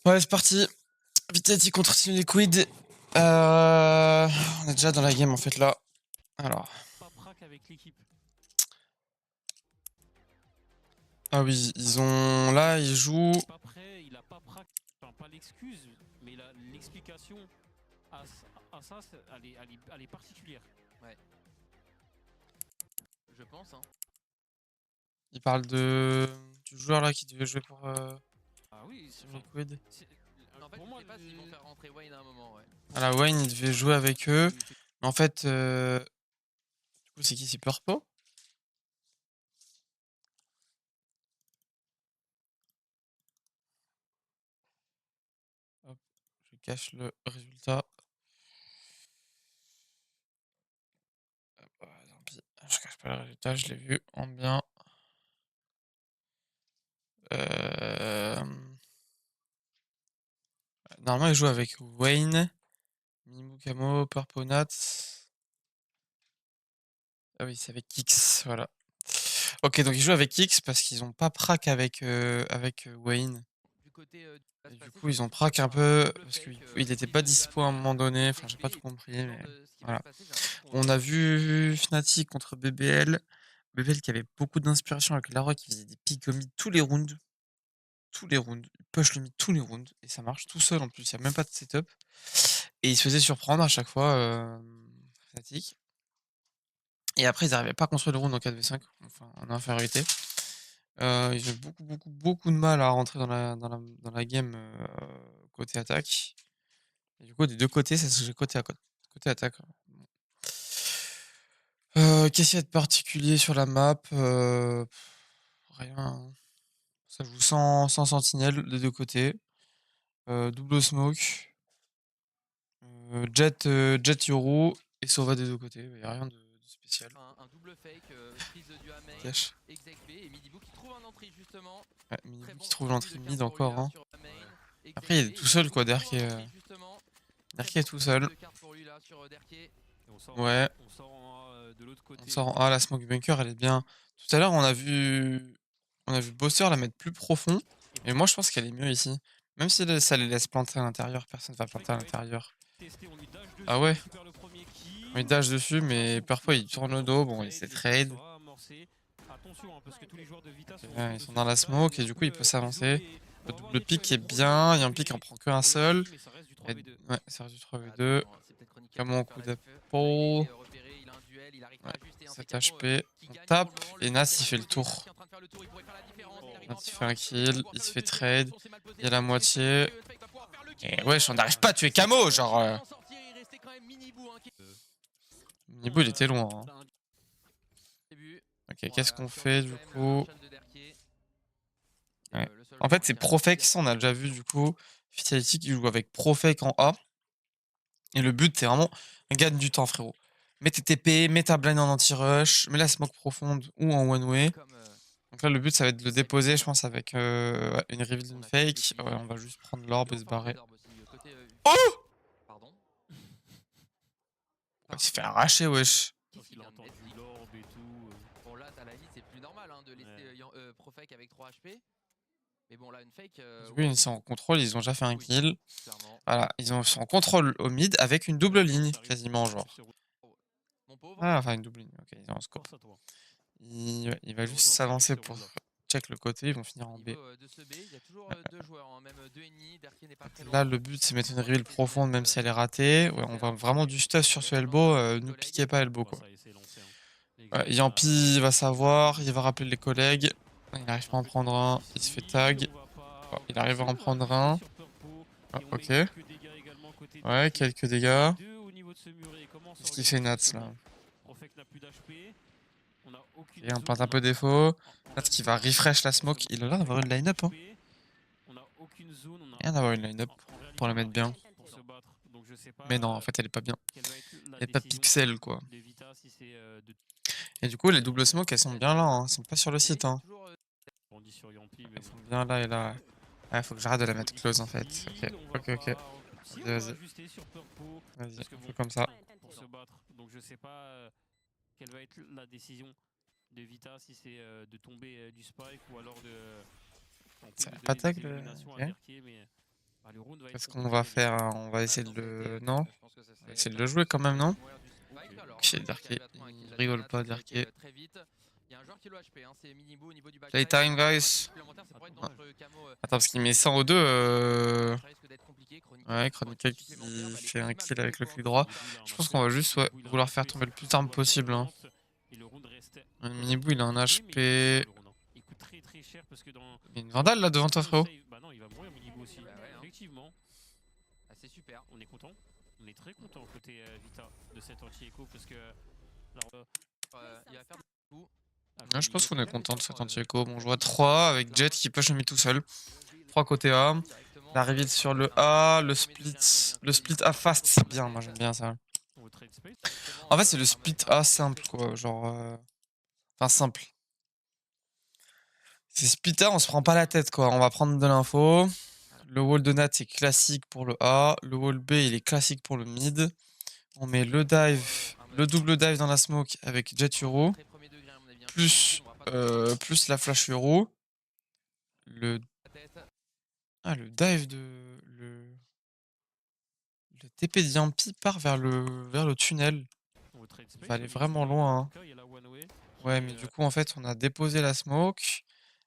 Ouais, c'est parti. Vitality contre Team Liquid. On est déjà dans la game en fait là. Alors. Pas prac avec l'équipe. Ah oui, ils ont. Là, ils jouent. Il est pas prêt, il a pas prac. Enfin, pas l'excuse, mais l'explication à ça, elle est particulière. Ouais. Je pense, hein. Ils parlent du joueur là qui devait jouer pour Ah oui, Team Liquid. En fait, pour je moi, sais pas s'ils vont faire rentrer Wayne à un moment, ouais. Voilà, Wayne il devait jouer avec eux. Mais en fait, du coup, c'est qui? C'est Purpo? Hop, je cache le résultat. Tant pis, je cache pas le résultat, je l'ai vu en bien. Normalement, il joue avec Wayne, Mimou Camo, Purponat. Ah oui, c'est avec Kix, voilà. Ok, donc ils jouent avec Kix parce qu'ils ont pas prac avec, Wayne. Du côté Et du coup, ils ont prac un peu parce qu'il était pas dispo à un moment donné. Enfin, j'ai pas tout compris, mais voilà. On a vu Fnatic contre BBL. BBL qui avait beaucoup d'inspiration avec Laroi qui faisait des pics au mid tous les rounds. Tous les rounds. Il push le mid tous les rounds. Et ça marche tout seul en plus, il n'y a même pas de setup. Et il se faisait surprendre à chaque fois, Fnatic. Et après, ils n'arrivaient pas à construire le round en 4v5, enfin en infériorité. Ils ont beaucoup de mal à rentrer dans la game côté attaque. Et du coup, des deux côtés, ça se joue côté à côté attaque. Qu'est-ce qu'il y a de particulier sur la map? Rien, hein. Ça joue sans sentinelle des deux côtés. Double smoke. Jet Yoru et Sova des deux côtés. Il n'y a rien de spécial. Un double fake, prise du A main, Cache. exec B et Midibou qui trouve un entrée justement. Ouais, Très Minibu bon qui trouve début l'entrée de mid carte pour lui encore. là Hein. sur A main. Exec Après, il est B, tout seul quoi, Midibou qui Derk trouve un est, entrée, justement. Derk est tout seul. De carte pour lui là sur Derké. Ouais. On sort de l'autre côté. On sort en A, la smoke bunker, elle est bien. Tout à l'heure, on a vu Boster la mettre plus profond. Et moi, je pense qu'elle est mieux ici. Même si ça les laisse planter à l'intérieur, personne va planter à l'intérieur. Ah ouais, on lui dash dessus, mais parfois il tourne le dos. Bon, il s'est trade. Attention, parce que tous les joueurs de Vita Ok, sont là, autour ils de sont ce dans la site-là. smoke et du coup, il peut s'avancer. Le double pick est bien. Il y a un pick qui en prend qu'un seul. Ouais, ça reste du 3v2. Camo en coup d'épaule. 7 HP. On tape. Et Nas, il fait le tour. Nas, il fait un kill. Il se fait trade. Il y a la moitié. Et wesh, on n'arrive pas à tuer Camo, genre. Minibu, il était loin. Hein. Ok, qu'est-ce qu'on fait du coup? Ouais. En fait, c'est Profex, on a déjà vu du coup. Vitality qui joue avec Profek en A. Et le but, c'est vraiment gagne du temps, frérot. Mets tes TP, mets ta blind en anti-rush, mets la smoke profonde ou en one-way. Donc là, le but, ça va être de le déposer, je pense, avec une reveal d'une fake. Ouais, on va juste prendre l'orbe et se barrer. Oh! Pardon. Il s'est fait arracher, wesh. Bon là, à la limite, c'est plus normal de laisser Profek avec 3 HP. Mais bon, là, une fake. Oui, ils sont en contrôle, ils ont déjà fait un kill. Clairement. Voilà, ils sont en contrôle au mid avec une double ligne, quasiment, genre. Mon pauvre. Ah, enfin, une double ligne, ok, ils ont un scope. Il va juste s'avancer pour check le côté, ils vont finir en B. De ce B, il y a toujours deux joueurs, même deux ennemis. Derky n'est pas très loin. Là, le but, c'est mettre une reveal profonde, même si elle est ratée. Ouais, on va vraiment du stuff sur ce elbow. Ne piquez pas elbow, quoi. Ouais, Yampi va savoir, il va rappeler les collègues. Il n'arrive pas à en prendre un, il se fait tag. Oh, il arrive à en prendre un. Ah, ok. Ouais, quelques dégâts. Qu'est-ce qu'il fait Nats là? Et on plante un peu défaut. Nats qui va refresh la smoke. Il a l'air d'avoir une line-up. Hein. Il a l'air d'avoir une line-up pour la mettre bien. Mais non, en fait, elle est pas bien. Elle est pas pixel quoi. Et du coup, les doubles smokes, elles sont bien là. Hein. Elles sont pas sur le site. Hein. Elles sont bien là et là. Ah, faut que j'arrête de la mettre close en fait. Ok. Vas-y. Vas-y, on fait comme ça. Pour se battre. Donc je sais pas quelle va être la décision de Vita, si c'est de tomber du spike ou alors de Ça va pas tag le. Okay. Bah, le round va être Qu'est-ce qu'on compliqué, va les gars. faire? On va essayer de le... Non? Je pense que ça On va serait essayer de pas le mal jouer quand de même, non? mourir du spike. Alors, Ok, Darky Darky, arrive à trouver un kill il là rigole de Nats, pas, qui a Darky. très vite. Il y a un joueur qui est low HP, hein, c'est Miniboo au niveau du backside. Playtime, Un kill guys. supplémentaire, ça pourrait être dangereux. Camo, Attends, parce qu'il met il 100 est au 2. ça risque d'être compliqué. Chronicle Ouais, qui prend un Chronicle kill supplémentaire, qui bah, les fait un Pumas kill pour avec le Echo clic en droit. dessous, là. Je pense qu'on va juste ouais, Miniboo, il a un vouloir HP, faire tomber le plus il d'armes doit se possible. Hein. reprendre, et le round reste Miniboo, il a un compliqué, mais il HP. est le round, hein. Il coûte très très cher parce que dans. Il y a une Vandale là devant toi, frérot. Bah non, il va mourir Miniboo aussi. Bah ouais, hein. Effectivement, Ah, c'est super. on est content. On est très content côté Vita de cet anti-écho parce que. Alors, Il va faire du coup. Ouais, je pense qu'on est content de cet anti-écho. Bon, je vois 3 avec Jet qui push le mid tout seul. 3 côté A. La reveal sur le A, le split A fast, c'est bien, moi j'aime bien ça. on veut trade space. En fait, c'est le split A simple, quoi. Genre. Enfin, simple. C'est split A, on se prend pas la tête, quoi. On va prendre de l'info. Le wall de Nat, c'est classique pour le A. Le wall B, il est classique pour le mid. On met le dive, le double dive dans la smoke avec Jet Euro. Plus, plus la flash Euro. Le dive de. Le TP de Yampi part vers le tunnel. On veut trade Il space. va aller au niveau vraiment extérieur. loin. En Hein. tout cas, il y a la one way qui Ouais, est, mais du coup, en fait, on a déposé la smoke.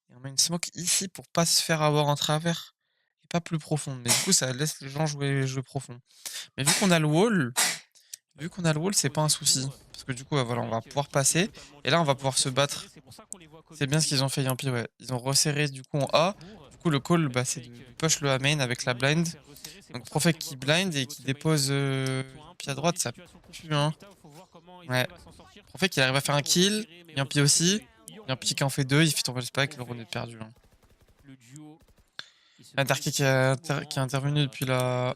Et on met une smoke ici pour pas se faire avoir en travers. Et pas plus profonde. Mais du coup, ça laisse les gens jouer profond. Mais vu qu'on a le wall, c'est pas un souci. Parce que du coup, voilà, on va pouvoir passer. Et là, on va pouvoir se battre. C'est bien ce qu'ils ont fait, Yampi, ouais. Ils ont resserré du coup en A. Du coup, le call, bah, c'est de push le A main avec la blind. Donc, Prophet qui blind et qui dépose Yampi à droite, ça pue, hein. Ouais. Prophet qui arrive à faire un kill. Yampi aussi. Yampi qui en fait 2, il fait tomber le spike, le round est perdu. Hein. Ah, Darky qui est intervenu depuis le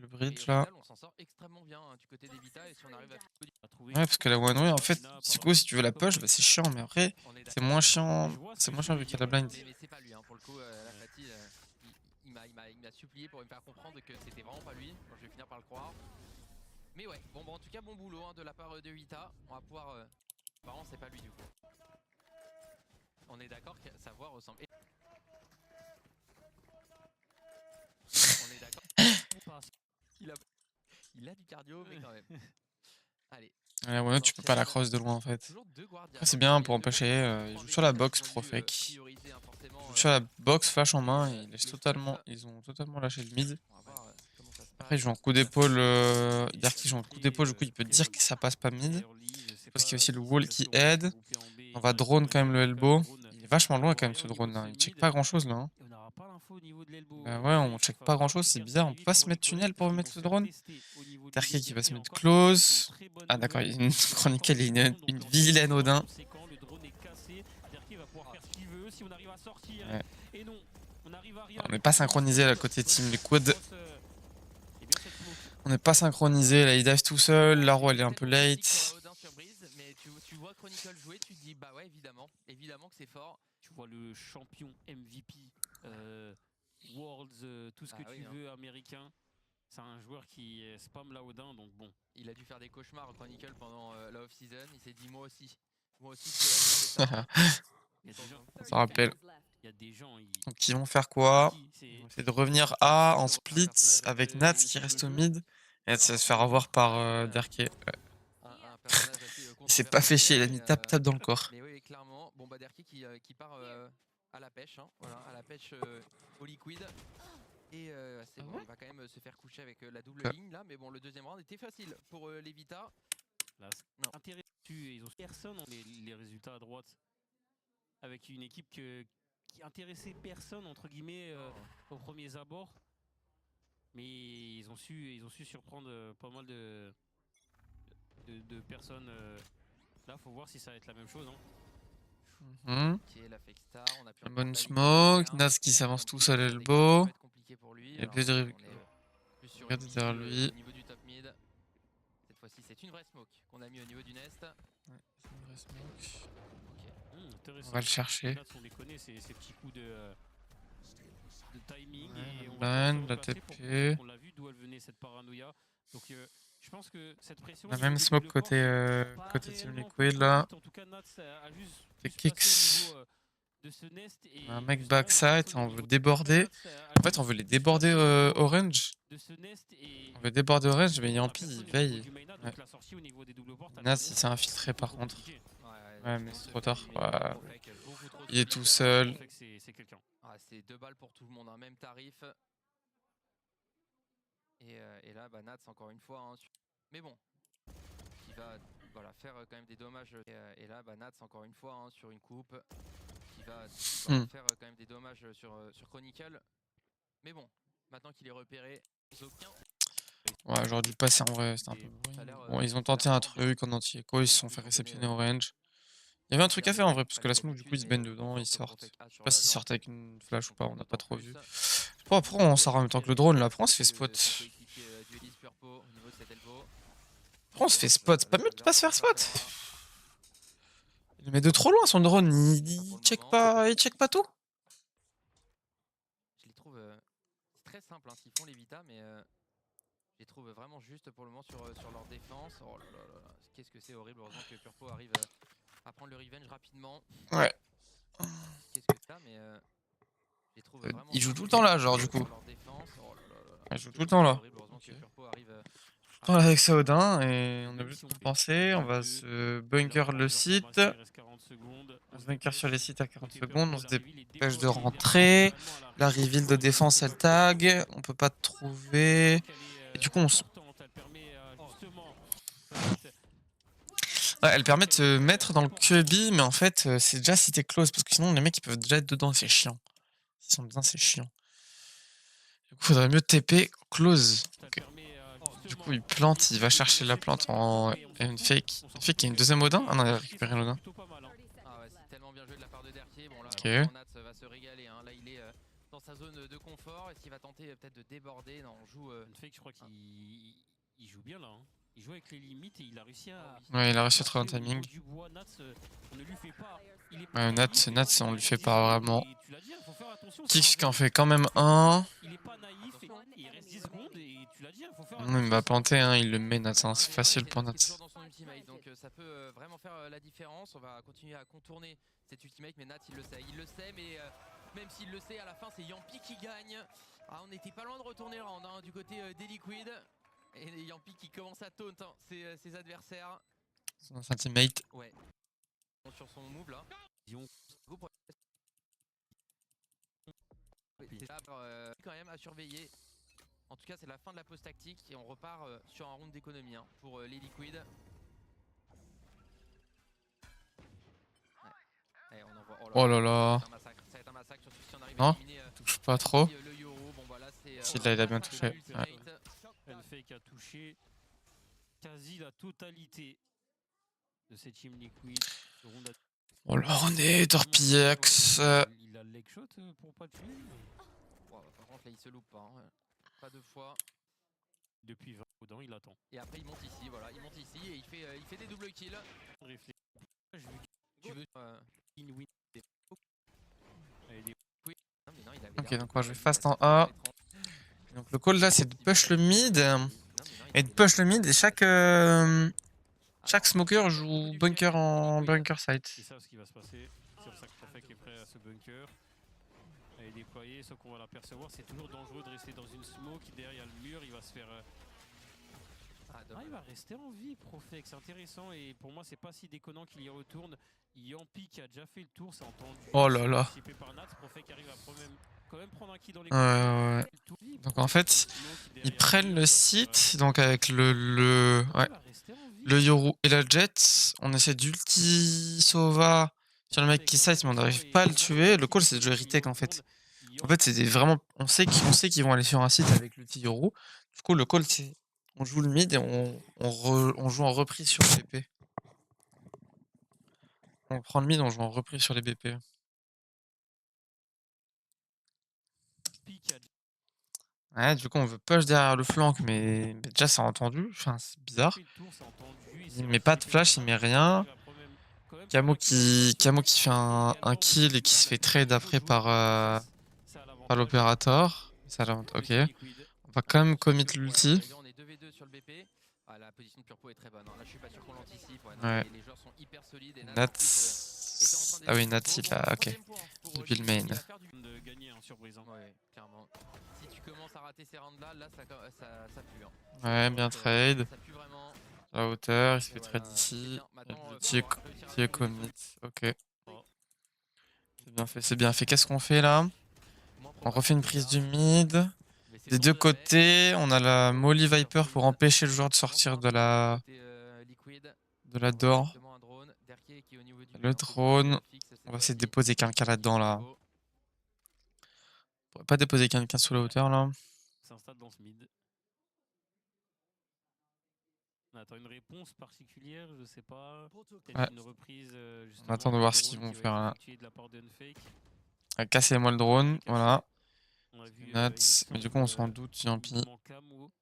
bridge là. On s'en sort extrêmement bien du côté des Vita et si on arrive à Ouais, parce que la one way, en fait, du coup, si tu veux la push, bah, c'est chiant, mais après, c'est moins chiant vu qu'il y a la blind. Mais c'est pas lui, hein, pour le coup, la Fatih, il m'a supplié pour me faire comprendre que c'était vraiment pas lui. Bon, je vais finir par le croire. Mais ouais, bon, en tout cas, bon boulot hein, de la part de Vita. On va pouvoir. Apparemment, c'est pas lui du coup. On est d'accord que sa voix ressemble. On est d'accord. Il a du cardio, mais quand même. Allez. Ouais, ouais, tu peux pas la cross de loin en fait. Après, c'est bien pour empêcher. Il joue sur la box Profek. Il joue sur la box flash en main et ils ont totalement lâché le mid. Après, ils jouent en coup d'épaule. Darky joue en coup d'épaule, du coup, il peut dire que ça passe pas mid. Parce qu'il y a aussi le wall qui aide. On va drone quand même le elbow. Il est vachement loin quand même ce drone là. Il check pas grand chose là. Hein. Bah ouais, on check pas grand chose, c'est bizarre. On peut pas se mettre tunnel pour mettre le drone. Darky qui va se mettre close. Ah d'accord, il y a une Chronicle et une vilaine Odin. Ouais. On n'est pas synchronisé là côté Team Liquid. On n'est pas synchronisé, là il dive tout seul, la roue elle est un peu late. Mais tu vois Chronicle jouer, tu te dis bah ouais évidemment que c'est fort. Tu vois le champion MVP, Worlds, tout ce que tu veux américain. C'est un joueur qui spam la Odin, donc bon. Il a dû faire des cauchemars Chronicle pendant la off-season. Il s'est dit moi aussi je peux ça. Ça rappelle. Il y a des gens. Donc ils vont faire quoi? Ils vont essayer de revenir A en split avec Nats qui reste au mid. Et ça va se faire avoir par Darky. Ouais. Il s'est pas fait chier, il a mis tap dans le corps. Mais oui, clairement. Bon, bah Darky qui part à la pêche, hein, voilà, à la pêche au liquide. Et c'est bon, il va quand même se faire coucher avec la double ligne là. Mais bon, le deuxième round était facile pour les Vita. Non. Ils ont personne dans les résultats à droite. Avec une équipe qui intéressait personne, entre guillemets, aux premiers abords. Mais ils ont su surprendre pas mal de personnes. Là, faut voir si ça va être la même chose. Hein. La bonne smoke, Naz qui s'avance tout seul à l'elbow. Il y a plus de regarde derrière lui. Cette fois-ci, c'est une vraie smoke qu'on a mis au niveau du nest. Ouais, c'est une vraie smoke. Okay. On va le chercher. On les connaît, ces petits coups de timing. Ouais, et on la TP. On l'a vu d'où elle venait cette paranoïa. Donc je pense que cette pression. La même smoke côté Team Liquid là. En tout cas, Nats a juste c'est Kicks. de ce nest. Et Un mec justement, backside, personne on au veut niveau déborder. Nats En fait, on veut les déborder orange. de ce nest et On veut déborder orange, mais voilà, Yampi, personne il au niveau veille. du main, Ouais. donc la sortie au niveau des doubles portes, Nats, il s'est infiltré par contre. compliqué. Ouais, mais c'est trop tard. Ouais. Beaucoup trop Il est solide. tout seul. En fait, c'est quelqu'un. Ah, c'est 2 balles pour tout le monde, un même tarif. Et là, bah, Nats, encore une fois. Hein, mais bon, qui va voilà, faire quand même des dommages. Et là, bah, Nats, encore une fois, hein, sur une coupe. Qui va voilà, faire quand même des dommages sur Chronicle. Mais bon, maintenant qu'il est repéré, aucun. Ouais, j'aurais dû passer en vrai, c'était un peu boring. Bon, ils ont tenté un truc en anti-echo, ils se sont fait réceptionner orange. Il y avait un truc à faire en vrai, parce que la smoke, du coup, ils se baignent dedans, ils sortent. Je sais pas s'ils sortent avec une flash ou pas, on n'a pas trop vu. Pourquoi on sort en même temps que le drone là? Pourquoi on se fait spot? Pourquoi on se fait spot? C'est pas mieux de pas se faire spot? Il le met de trop loin son drone, il check pas tout. Je les trouve c'est très simple hein, ce qu'ils font les Vita, mais je les trouve vraiment juste pour le moment sur leur défense. Oh là là là là, qu'est-ce que c'est horrible. Heureusement que Purpo arrive à prendre le revenge rapidement. Ouais. Qu'est-ce que ça, mais je les trouve vraiment. Il joue tout le temps là, genre du coup. Il joue tout le temps là. Okay. Tout le temps là avec Saodin et on est obligé de compenser. On va se bunker le site. On se bunker sur les sites à 40 secondes. On se dépêche de rentrer. La reveal de défense elle tag. On peut pas trouver. Et du coup on se... Ouais, elle permet de se mettre dans le QB, mais en fait, c'est déjà cité close, parce que sinon, les mecs, ils peuvent déjà être dedans, c'est chiant. S'ils sont dedans, c'est chiant. Du coup, faudrait mieux TP close. Okay. Du coup, il plante, il va chercher la plante en une fake. Une fake qui a une deuxième Odin. Ah non, il a récupéré l'Odin. Ah ouais, c'est tellement bien joué de la part de Derkier. Bon, là, Nats va se régaler. Hein. Là, il est dans sa zone de confort. Est-ce qu'il va tenter peut-être de déborder? Non, on joue. Une fake, je crois qu'il joue bien là. Hein. Il joue avec les limites et il a réussi à. Ouais, il a réussi à trouver un timing. Ouais, Nats, on lui fait pas vraiment. Kix qui en fait quand même un. Il est pas naïf, il reste 10 secondes et tu l'as dit, il faut faire il va planter, hein, il le met Nats, hein, c'est facile pour Nats. Dans son ultimate, donc ça peut vraiment faire la différence. On va continuer à contourner cet ultimate, mais Nats il le sait, mais même s'il le sait, à la fin c'est Yampi qui gagne. Ah, on était pas loin de retourner round hein, du côté des Liquid. Et Yampi qui commence à taunt hein, ses adversaires. Son ancien teammate. Ouais. Sur son move là. C'est quand même à surveiller. En tout cas, c'est la fin de la pause tactique et on repart sur un round d'économie hein, pour les Liquid. Ouais. Allez, oh là là. Ça va être un massacre, surtout si on arrive à éliminer. Touche pas trop. Le Euro. Bon, bah, là, si là, il a bien touché. Ouais. Fake a touché quasi la totalité de cette team Liquid. Bon, là, on est Torpillax. Il a le leg shot pour pas tuer. Par contre, là, il se loupe pas. Hein. Pas deux fois. Depuis 20 dedans, il attend. Et après, il monte ici. Voilà, il monte ici et il fait des double kills. Tu veux in-win. Ok, donc moi je vais fast en A. Donc le call là, c'est de push le mid. Et de push le mid et chaque smoker joue bunker en bunker site. C'est ça ce qui va se passer. C'est pour ça que Perfect est prêt à ce bunker. Elle est déployée, sauf qu'on va l'apercevoir. C'est toujours dangereux de rester dans une smoke. Derrière le mur, il va se faire. Il va rester en vie, Profek. C'est intéressant. Et pour moi, c'est pas si déconnant qu'il y retourne. Yampi qui a déjà fait le tour, c'est entendu. Oh là là. Par Nats. Profek arrive à quand même prendre un kill dans les ouais. Donc en fait, ils prennent le site. Donc avec le Yoru et la Jet, on essaie d'ulti Sova sur le mec qui site, mais on n'arrive pas à le tuer. Le call, c'est de jouer retake en fait. En fait, c'est vraiment. On sait qu'ils vont aller sur un site avec l'ulti Yoru. Du coup, le call, c'est. On joue le mid et on joue en reprise sur les BP. On prend le mid, on joue en reprise sur les BP. Ouais, du coup, on veut push derrière le flank, mais déjà, c'est entendu. Enfin, c'est bizarre. Il met pas de flash, il met rien. Camo qui fait un kill et qui se fait trade après par l'opérateur. Ok. On va quand même commit l'ulti. On est 2v2 sur le BP. La position de Purpo est très bonne. Là, je suis pas sûr qu'on l'anticipe. Ouais. Les joueurs sont hyper solides. Et Nats, Ah oui, Nats, il a. Ok. Depuis le main. De gagner, hein, surprise. Hein. Ouais, clairement. Si tu commences à rater ces rounds là, ça pue. Hein. Ouais, bien trade. Ça pue vraiment. À la hauteur, il se Et fait voilà, trade c'est ici. bien. Maintenant, Tie commit. Ok. C'est bien fait, c'est bien fait. Qu'est-ce qu'on fait là? On refait une prise du mid. Des deux côtés, on a la Molly Viper pour empêcher le joueur de sortir de la door. Le drone. On va essayer de déposer quelqu'un là-dedans là. On pourrait pas déposer quelqu'un sous la hauteur là. S'installe dans ce mid. On attend une réponse particulière, je sais pas. Peut-être Ouais. une reprise. On attend de du voir ce drone qu'ils vont qui va faire être là. effectué de la part d'Unfake. Cassez-moi le drone, voilà. On a vu, Nats. il me Mais du coup, semble, on s'en doute, Yampi. mouvement Camo.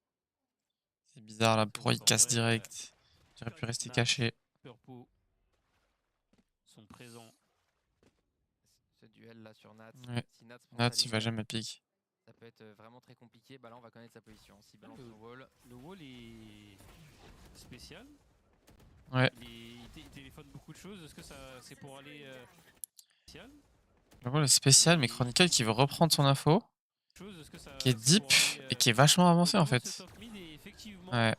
C'est bizarre là, pourquoi il En casse vrai, direct? J'aurais pu rester Nats, caché. Purpo sont présents. Ce duel là sur Nats. Ouais. Si Nats prend Nats, sa il va ligne, jamais pique. ça peut être vraiment très compliqué. Bah là, on va connaître sa position. S'il balance son wall. Le wall est spécial. Ouais. Il téléphone beaucoup de choses. Est-ce que c'est pour aller spécial? Le rôle est spécial, mais Chronicle qui veut reprendre son info. Qui est deep et qui est vachement avancé en fait. Ouais.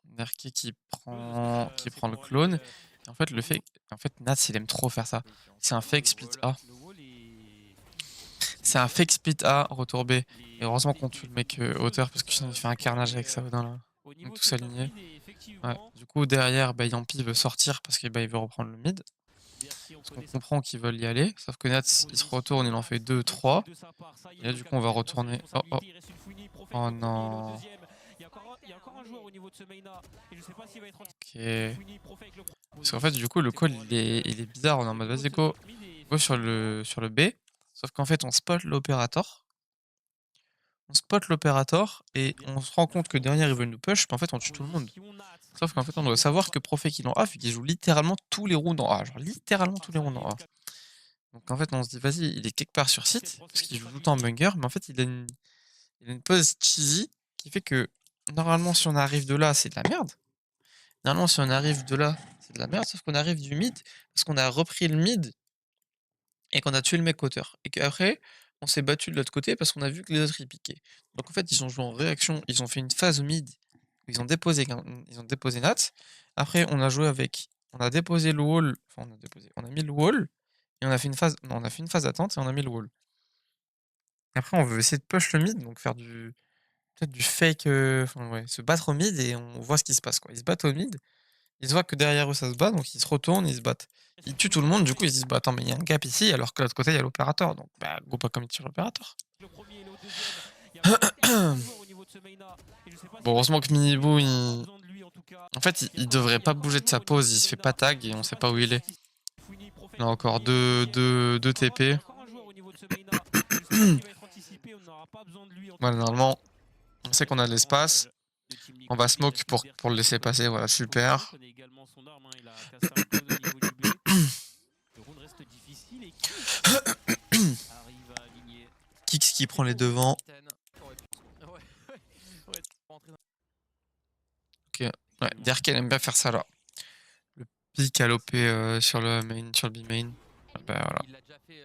Derke qui prend le clone. Et en fait, en fait, Nats il aime trop faire ça. C'est un fake split A. C'est un fake split A, retour B. Et heureusement qu'on tue le mec hauteur parce que sinon il fait un carnage avec ça dans là. Donc tous alignés. Ouais. Du coup derrière, bah, Yampi veut sortir parce qu'il veut reprendre le mid. Parce qu'on comprend qu'ils veulent y aller. Sauf que Nats il se retourne, il en fait 2, 3. Et là du coup on va retourner. Oh oh. Oh non. Il y a encore un joueur au niveau de ce main-là. Et je sais pas s'il va être Ok. Parce qu'en fait du coup le call il est bizarre. On est en mode vas-y go sur le B. Sauf qu'en fait on spot l'opérateur. On spot l'opérateur et on se rend compte que derrière ils veulent nous push, mais en fait on tue tout le monde. Sauf qu'en fait on doit savoir que Profek il est en A vu qu'il joue littéralement tous les rounds en A. Genre littéralement tous les rounds en A. Donc en fait on se dit vas-y il est quelque part sur site parce qu'il joue tout le temps en banger, mais en fait il a une pose cheesy qui fait que normalement si on arrive de là c'est de la merde. Normalement si on arrive de là c'est de la merde, sauf qu'on arrive du mid parce qu'on a repris le mid et qu'on a tué le mec hauteur. Et qu'après, on s'est battu de l'autre côté parce qu'on a vu que les autres ils piquaient. Donc en fait, ils ont joué en réaction, ils ont fait une phase mid, ils ont déposé Nats. Après, on a joué avec, on a déposé le wall, enfin on a mis le wall et on a fait une phase, non, on a fait une phase d'attente et on a mis le wall. Après, on veut essayer de push le mid, donc faire peut-être du fake, enfin ouais, se battre au mid et on voit ce qui se passe quoi. Ils se battent au mid, ils voient que derrière eux ça se bat, donc ils se retournent, ils se battent. Ils tuent tout le monde, du coup ils se disent bah attends mais il y a un gap ici alors que de l'autre côté il y a l'opérateur, donc bah go pas comme il tue l'opérateur. Bon heureusement que Miniboo il... En fait il devrait pas bouger de sa pose, il se fait pas tag et on sait pas où il est. Il a encore 2 TP. Voilà normalement on sait qu'on a de l'espace. On va smoke pour le laisser passer, voilà super. Kix qui prend les devants. Ok, ouais, Derke aime bien faire ça là. Le pic à l'OP sur le main, sur le B-main. Bah, voilà. Il l'a déjà fait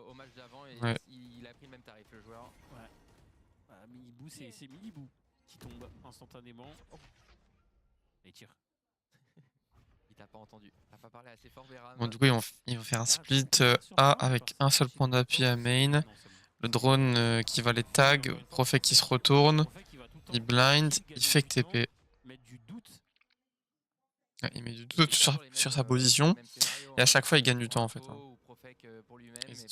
au match d'avant et ouais. il a pris le même tarif le joueur. Ouais. Bah, Miniboo, c'est Miniboo qui tombe instantanément. Oh. Et tire. Il t'a pas entendu. T'as pas parlé assez fort, Béram. Bon, du coup, ils vont faire un split A avec un seul point d'appui à main. Le drone qui va les tag. Profek qui se retourne. Il blind. Il fait que TP. Ouais, il met du doute sur sa position. Et à chaque fois, il gagne du temps en fait. Hein.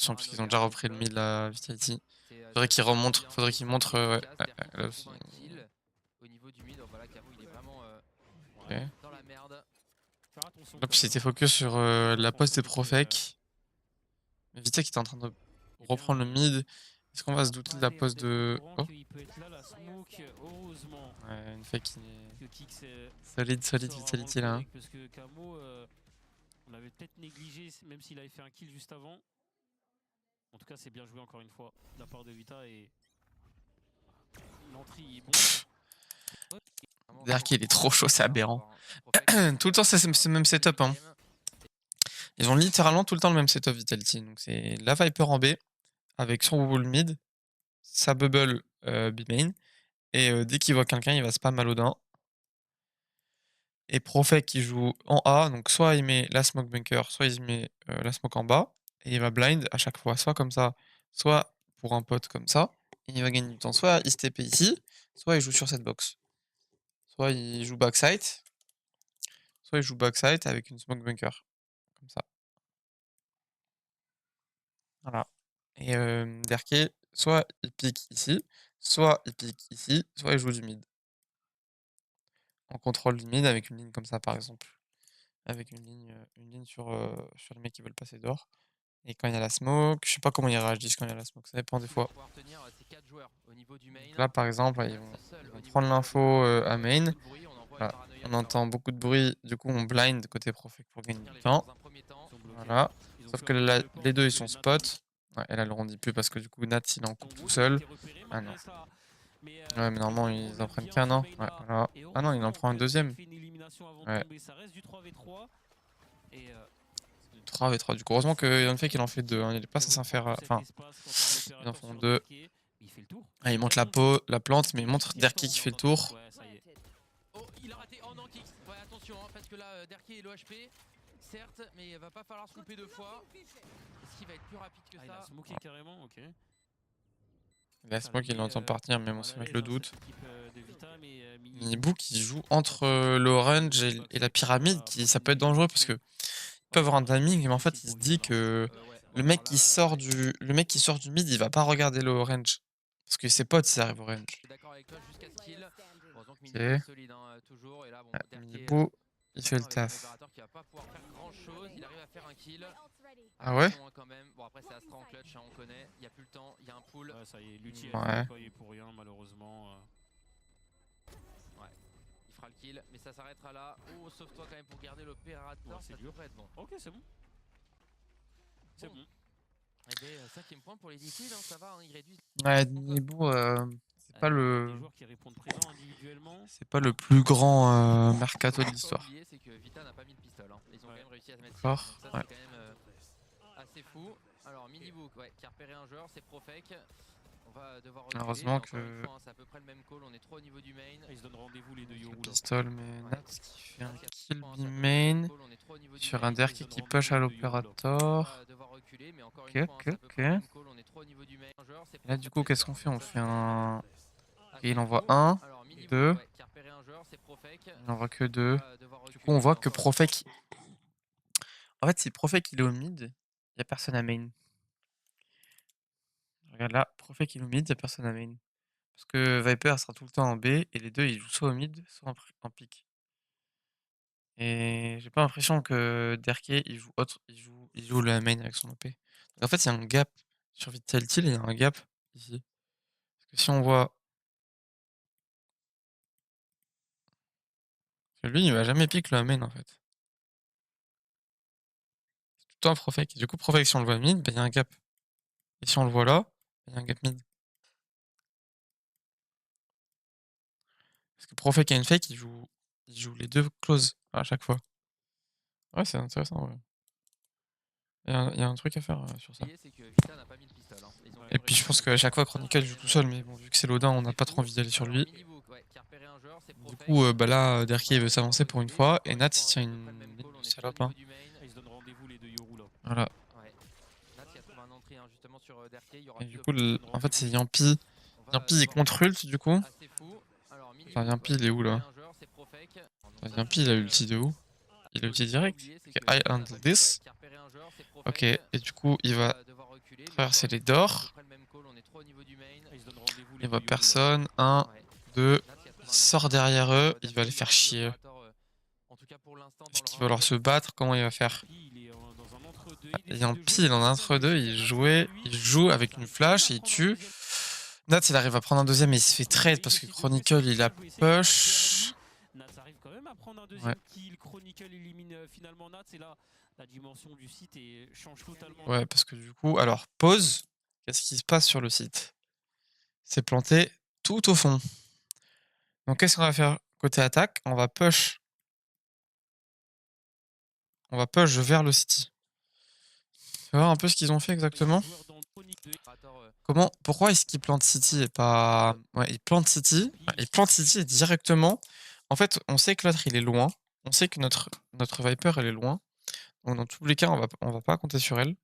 Parce qu'ils ont déjà repris le mid la Vitality. Faudrait qu'il remonte. Faudrait qu'il montre. Ouais, là aussi. Au niveau du mid, voilà, Camo il est vraiment Okay. dans la merde. Là, puis c'était focus sur la poste des Profek. Mais Vita qui est en train de reprendre le mid. Est-ce qu'on va se douter de la poste de. Oh. Ouais, une fake qui est solide Vitality là. Parce que Camo, on avait peut-être négligé, même s'il avait fait un kill juste avant. En tout cas, c'est bien joué encore une fois de la part de Vita et l'entrée est bon. Derke il est trop chaud, c'est aberrant. Tout le temps c'est le même setup. Hein. Ils ont littéralement tout le temps le même setup Vitality. Donc c'est la Viper en B avec son wall mid, sa bubble B main et dès qu'il voit quelqu'un, il va spam Malodin. Et Profek qui joue en A, donc soit il met la smoke bunker, soit il met la smoke en bas et il va blind à chaque fois, soit comme ça, soit pour un pote comme ça. Et il va gagner du temps. Soit il se TP ici, soit il joue sur cette box. Soit il joue backside, soit il joue backside avec une smoke bunker. Comme ça. Voilà. Et Derke, soit il pique ici, soit il pique ici, soit il joue du mid. On contrôle du mid avec une ligne comme ça par exemple. Avec une ligne sur les mecs qui veulent passer dehors. Et quand il y a la smoke, je sais pas comment ils réagissent quand il y a la smoke, ça dépend des fois. Donc là par exemple, ils vont prendre l'info à main. Là, on entend beaucoup de bruit, du coup on blind côté Profec pour gagner du temps. Voilà. Sauf que là, les deux ils sont spot. Ouais, et là le rendit plus parce que du coup Nat il est en coupe tout seul. Ah non. Ouais, mais normalement ils en prennent qu'un, non? Ouais, voilà. Ah non, il en prend un deuxième. Ouais. 3v3. Du coup, heureusement que Yanfek il en fait 2. Hein. Il est pas censé en faire. Enfin, ils en font 2. Ah, il montre la plante, mais il montre Derki qui fait le tour. Oh, il a raté. Oh non, Kix. Ouais, attention, hein, parce que là, Derki est low HP. Certes, mais il va pas falloir se louper deux fois. Est-ce qu'il va être plus rapide que ça? Il a smoké carrément, ok. La smoke, il l'entend partir, mais bon, ça met le doute. Miniboo qui joue entre l'orange et la pyramide, ça peut être dangereux parce que il peut avoir un timing, mais en fait, il se dit que le mec qui sort du mid, il va pas regarder l'orange. Parce que ses potes, ça arrive au range. Je suis d'accord avec toi jusqu'à ce qu'il. Heureusement que Ok. Miniboo est solide toujours. Et là, bon, Miniboo, il fait le taf. Qui va pas pouvoir faire grand chose. Il arrive à faire un kill. Ah ouais? Quand même. Bon, après, c'est Astra en clutch, hein, on connaît. Il y a plus le temps, il y a un pool. Ouais, ça y est, l'ulti Ouais. est pour rien, malheureusement. Ouais. Il fera le kill, mais ça s'arrêtera là. Oh, sauve-toi quand même pour garder l'opérateur. Ouais, ça devrait être bon. Ok, c'est bon. C'est bon. Eh bien, 5ème point pour les Liquids, hein, ça va, hein, ils réduisent. Ouais, Miniboo, c'est pas le. Des joueurs qui répondent présent individuellement. C'est pas le plus grand mercato de l'histoire. Ce qu'il faut pas oublier, c'est que Vita n'a pas mis de pistol. Hein. Ils ont quand même réussi à se mettre. D'accord. Ça, c'est quand même assez fou. Alors, Miniboo, ouais, qui a repéré un joueur, c'est Profec. On va devoir reculer. Heureusement que. Fois, hein, c'est à peu près le même call. On est trop au niveau du main. Ils se donnent rendez-vous les deux Yoru. Pistol, mais Nat qui fait un kill B-main sur un Derki qui push à l'opérateur. Ok, ok, ok. Et là, du coup, qu'est-ce qu'on fait? On fait un. Ok, il envoie 1, 2. Il envoie que 2. Du coup, on voit que Profec. En fait, si Profec il est au mid, il n'y a personne à main. Regarde là, Profec il est au mid, il n'y a personne à main. Parce que Viper sera tout le temps en B et les deux ils jouent soit au mid, soit en pick. Et j'ai pas l'impression que Derke il joue la main avec son OP. Donc en fait, il y a un gap sur Vitality, il y a un gap ici. Parce que si on voit. Parce que lui, il va jamais pick le main en fait. C'est tout le temps Profec. Du coup, Profec, si on le voit mid, il y a un gap. Et si on le voit là, il y a un gap mid. Parce que Profec et Fake, il joue les deux close à chaque fois. Ouais, c'est intéressant. Ouais. Il y a un truc à faire sur ça. Et puis je pense qu'à chaque fois, Chronicle joue tout seul, mais bon, vu que c'est l'Odin, on n'a pas trop envie d'aller sur lui. Du coup, bah là, Derki veut s'avancer pour une fois, et Nat il tient une salope. Hein. Voilà. Et du coup, en fait, c'est Yampi. Yampi, il contre ult du coup. Enfin, Yampi, il est où là? Enfin, Yampi, il a ulti de où? Il a ulti direct. Ok, I handle this. Ok, et du coup, il va traverser les doors. Il voit personne. 1, 2. Il sort derrière eux. Il va les faire chier. Est-ce qu'il va leur se battre? Comment il va faire? Il y a un Pi, il est en entre-deux. Il joue avec une flash et il tue. Nat, il arrive à prendre un deuxième et il se fait trade parce que Chronicle, il a push. Nat arrive quand même à prendre un deuxième kill. Chronicle élimine finalement Nat. C'est là la dimension du site et change totalement. Ouais, parce que du coup, alors pause. Qu'est-ce qui se passe sur le site? C'est planté tout au fond. Donc qu'est-ce qu'on va faire côté attaque? On va push. On va push vers le city. vas voir un peu ce qu'ils ont fait exactement. Pourquoi est-ce qu'ils plantent City et pas... Ouais, ils plantent City. Ils plantent City et directement... En fait, on sait que l'autre, il est loin. On sait que notre Viper, elle est loin. Donc, dans tous les cas, on va pas compter sur elle.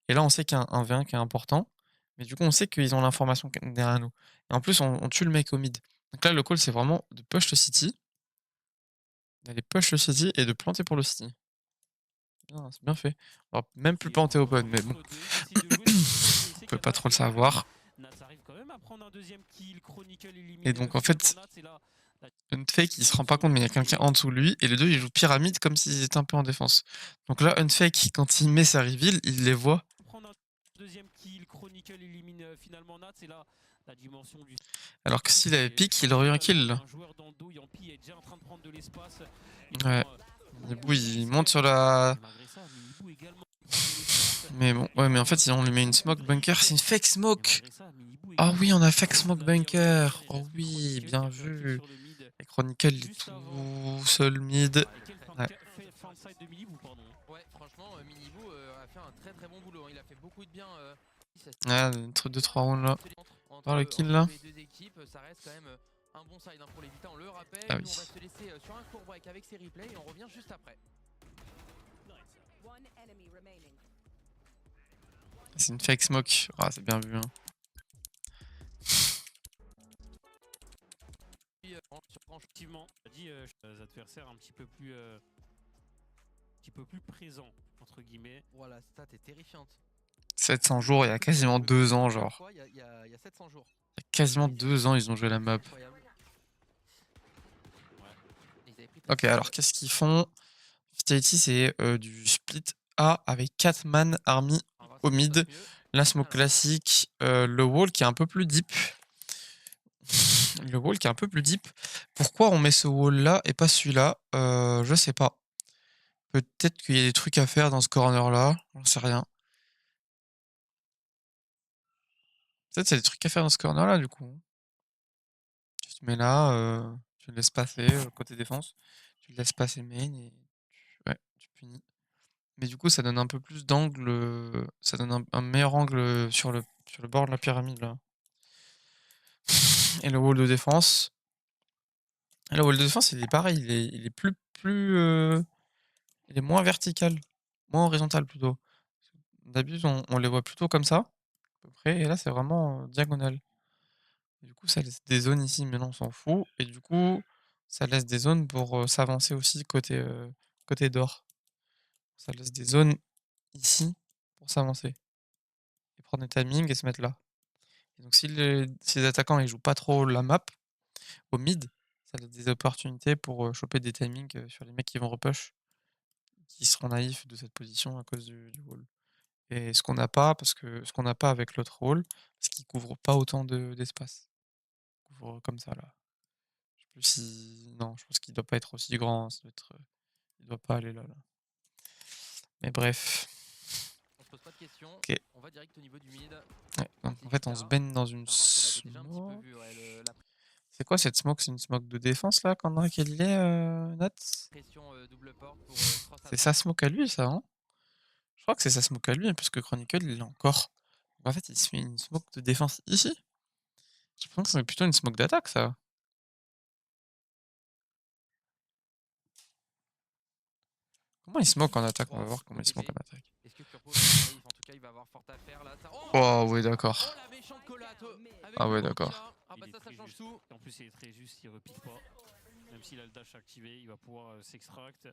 Et là, on sait qu'il y a un V1 qui est important. Mais du coup, on sait qu'ils ont l'information derrière nous. Et en plus, on tue le mec au mid. Donc là, le call, c'est vraiment de push le City. D'aller push le City et de planter pour le City. C'est bien fait. On va même plus planter open, mais bon. On peut pas trop le savoir. Et donc, en fait, Unfake, il se rend pas compte, mais il y a quelqu'un en dessous de lui. Et les deux, ils jouent pyramide comme s'ils étaient un peu en défense. Donc là, Unfake, quand il met sa reveal, il les voit. Alors que s'il avait pick, il aurait eu un kill là. Ouais. Miniboo, il monte sur la... Mais bon, ouais, mais en fait, on lui met une smoke bunker. C'est une fake smoke. Ah oui, on a fake smoke bunker. Oh oui, bien vu. Et Chronicle, il est tout seul mid. Ouais. Ouais, franchement, Miniboo a fait un très très bon boulot. Il a fait beaucoup de bien. Ah, 2-3 rounds là. Par le kill là. Les deux équipes, ça reste quand même un bon side pour les Vita. On le rappelle. Ah oui. Nous, on va se laisser sur un court break avec ces replays et on revient juste après. C'est une fake smoke. Ah, c'est bien vu. Hein. Effectivement, on a dit les adversaires un petit peu plus présents, entre guillemets. Voilà, stat est terrifiante. 700 jours, il y a quasiment 2 ans, genre. Il y a 700 jours. Il y a quasiment 2 ans, ils ont joué la map. Ok, alors qu'est-ce qu'ils font? Vitality, c'est du split A avec 4 man army au mid. La smoke classique, le wall qui est un peu plus deep. Le wall qui est un peu plus deep. Pourquoi on met ce wall là et pas celui-là? Je sais pas. Peut-être qu'il y a des trucs à faire dans ce corner là. J'en sais rien. Peut-être qu'il y a des trucs à faire dans ce corner là du coup. Tu te mets là, tu le laisses passer côté défense. Tu le laisses passer main et ouais, tu punis. Mais du coup, ça donne un peu plus d'angle. Ça donne un meilleur angle sur le bord de la pyramide là. Et le wall de défense. Et le wall de défense, il est pareil, il est il est moins vertical, moins horizontal plutôt. D'habitude, on les voit plutôt comme ça, à peu près, et là, c'est vraiment diagonal. Et du coup, ça laisse des zones ici, mais non, on s'en fout. Et du coup, ça laisse des zones pour s'avancer aussi côté d'or. Ça laisse des zones ici pour s'avancer. Et prendre des timings et se mettre là. Et donc, si les attaquants ils jouent pas trop la map, au mid, ça laisse des opportunités pour choper des timings sur les mecs qui vont repush, qui seront naïfs de cette position à cause du wall. Et ce qu'on n'a pas, avec l'autre wall, parce qu'il couvre pas autant d'espace. Il couvre comme ça là. Je sais plus si. Non, je pense qu'il doit pas être aussi grand. Il doit pas aller là. Mais bref. On se pose pas de questions. Ok. On va direct au niveau du mid. Ouais, donc en fait, on se baigne dans une smoke. C'est quoi cette smoke? C'est une smoke de défense là qu'on a qu'elle est, Nat? C'est sa smoke à lui, ça, hein? Je crois que c'est sa smoke à lui, parce que Chronicle, il l'a encore. Donc en fait, il se fait une smoke de défense ici. Je pense que c'est plutôt une smoke d'attaque, ça. Comment il smoke en attaque? On va voir comment il smoke en attaque. Est-ce que Turbo arrive? En tout cas, il va avoir fort à faire là. Oh, ouais, d'accord. Oh, la méchante collate avec Ah ouais, d'accord. Ah bah ça change tout. En plus, il est très juste, il repique pas. Même s'il a le dash activé, il va pouvoir s'extract.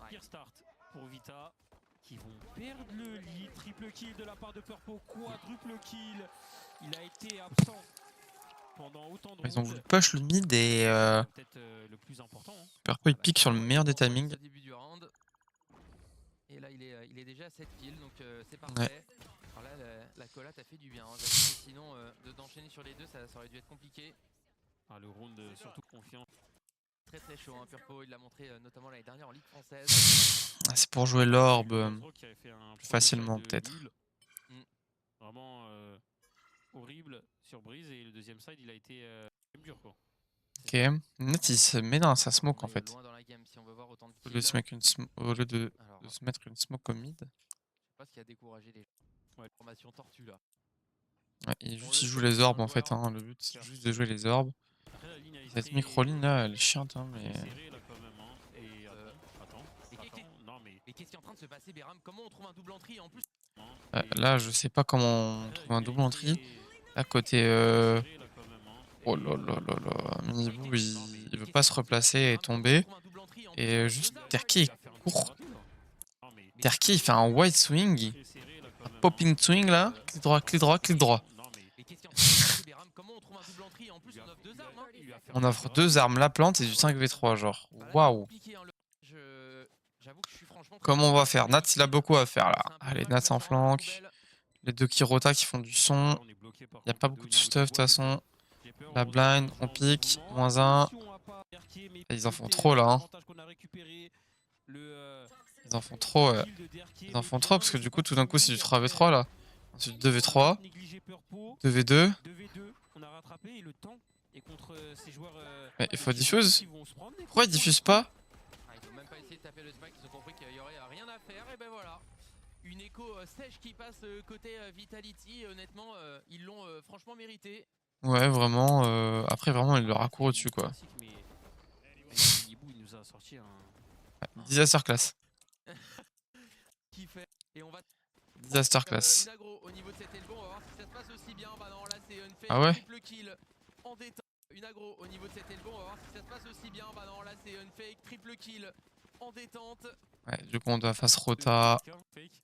Pire start pour Vita, qui vont perdre le lead. Triple kill de la part de Purpo, quadruple kill. Il a été absent pendant autant de Ils ont rounds. voulu push le mid et peut-être le plus important. Hein. Purpo il pique sur le meilleur des timings. Début du round. Et là, il est déjà à 7 kills, donc c'est parfait. Ouais. Alors là, la collate a fait du bien. Hein. Sinon, d'enchaîner sur les deux, ça aurait dû être compliqué. Ah, le round surtout confiant. Très très chaud, hein. Purpo, il l'a montré notamment l'année dernière en Ligue française. Ah, c'est pour jouer l'orbe plus facilement peut-être. Vraiment horrible sur Breeze, et le deuxième side il a été dur quoi. Ok. Net, il se met dans sa smoke en On est fait. loin dans la game si on veut voir autant de Au lieu de se kills. mettre au lieu de Alors, se mettre une smoke comme mid. je sais pas ce qui a découragé les gens. Ouais, formation tortue là. Ouais, il On juste il le joue sait, les c'est orbes un en fait. joueur. Hein. Le but c'est juste de jouer les orbes. Après, la ligne, elle est Cette très- micro-ligne là, elle est chiante. Hein, très mais serrée, là, quand même, hein. Et attends. Non, mais Mais qu'est-ce qui est en train de se passer, Béram? Comment on trouve un double entry en plus? non, là, je sais pas comment on après, la trouve un ligne, elle double est entry. très- Là, côté. très serrée, là, quand même, hein. Oh Et là là là là. Miniboo, non, mais il veut qu'est-ce pas qui se est en train de replacer passer, et Béram? Comment on tomber. trouve un double entry en plus? Et On a juste deux armes. Terki il va faire un court. tour, là. Non, mais Terki il fait un wide swing. très serré, là, quand même, hein. Popping swing là. Clic droit, clic droit, clic droit. Non, mais Mais qu'est-ce qui est en train de se passer, Béram? Comment on trouve un double entry? En plus, on offre deux armes. Hein. il va faire On un offre tour. 2 armes, la plante et du 5v3 genre. Bah là, c'est Waouh. compliqué, hein, j'avoue que je suis franchement très Comment on va content faire? de Nats cette il a kill. beaucoup à faire là. C'est un peu Allez, dommage de Nats mettre en ce round à la flank. poubelle. Les deux Kirota qui font du son. Là, on est bloqué, par Y a contre, pas les deux beaucoup au de niveau du stuff de toute bois, façon. j'ai peur, La on regarde blind, un on pique. mouvement. -1. Attention à pas Derkier, mais Ils en font péter trop là. Hein. l'avantage qu'on a récupéré. Ils en font trop. Kill de Derkier, Ils en mais font bien, trop parce que mais du c'est coup pas tout d'un coup c'est du fini. 3v3 là. Ensuite 2v3, Négligé Purpo, 2v2. 2v2, on a rattrapé et le temps est contre ces joueurs. Mais il faut qui diffuse. vont se prendre des Pourquoi ils coups de diffusent poing. pas? Ah, ils ont même pas essayé de taper le smack, ils ont compris qu'il y aurait rien à faire, et ben voilà. Une écho sèche qui passe côté Vitality, honnêtement, ils l'ont franchement mérité. Ouais vraiment. Après vraiment il leur a couru dessus quoi. Classique, mais Miniboo, il nous a sorti un. Disaster class. Qui fait et on va Disaster class. une aggro au niveau de cet elbow, on va voir si ça se passe aussi bien. Bah non, là c'est une fake, Ah ouais? triple kill en détente. Une aggro au niveau de cet elbow, on va voir si ça se passe aussi bien. Bah non, là c'est une fake, triple kill en détente. Ouais, du coup on doit face rota. Fake